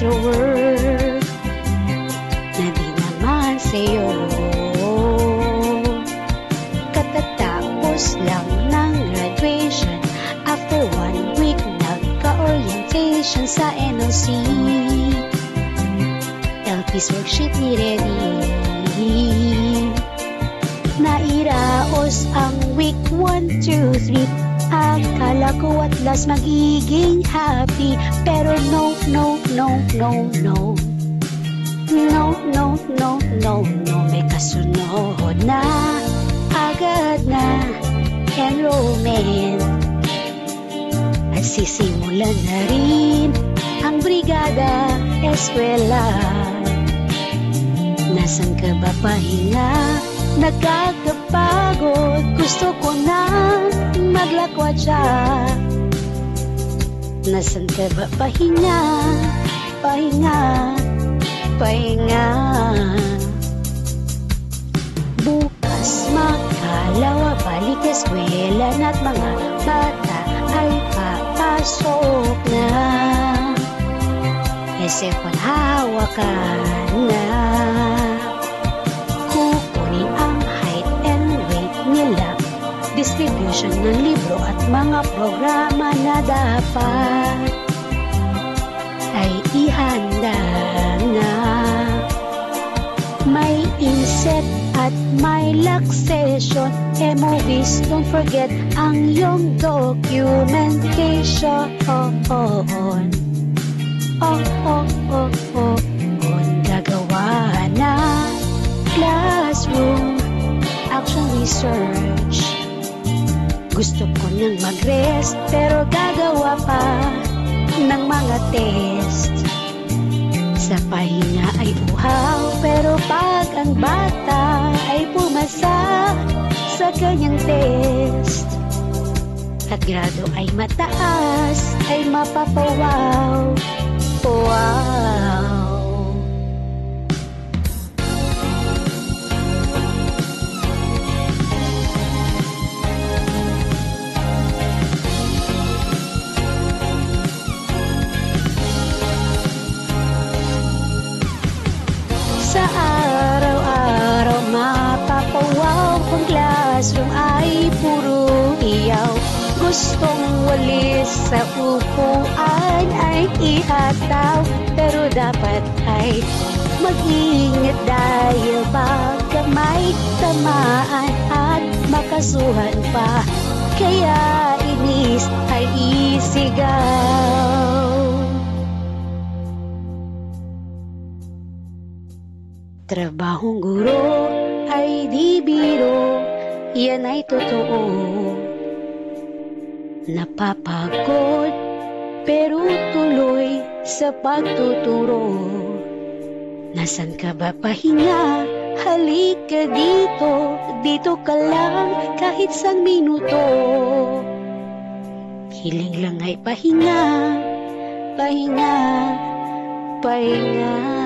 extra work na di naman sa'yo. Katatapos lang ng graduation, after 1 week nagka-orientation sa NLC. LP's worksheet ni ready, nairaos ang week 1, 2, 3. Akala ko at last magiging happy, pero no, no, no, no, no. No, no, no, no, no. May kasunod na, agad na enrollment. At sisimulan na rin ang brigada eskwela. Nasaan ka ba pahinga? Nagkakapagod, gusto ko na maglakwat siya. Nasaan ka ba pahinga? Pahinga, pahinga. Bukas makalawa, balik eskwela na't mga bata ay papasok na. Esepon hawakan na. Kukunin ang height and weight nila, distribution ng libro at mga programa na dapat ay ihanda na. May inset at may lock session, movies, don't forget ang iyong documentation. Gagawa na classroom action research. Gusto ko nang mag-rest, pero gagawa pa ng mga test. Sa pahinga ay uhaw, pero pag ang bata ay pumasa sa kanyang test at grado ay mataas, ay mapapawaw. Wow! Sa araw-araw mapapawaw, ang classroom ay puro iyaw. Gustong walis sa upuan ay ihataw, pero dapat ay mag-ingat dahil baka may tamaan at makasuhan pa. Kaya inis ay isigaw. Trabahong guro ay di biro, yan ay totoo. Napapagod pero tuloy sa pagtuturo. Nasaan ka ba pahinga? Halika dito, dito ka lang kahit sang minuto. Hiling lang ay pahinga, pahinga, pahinga.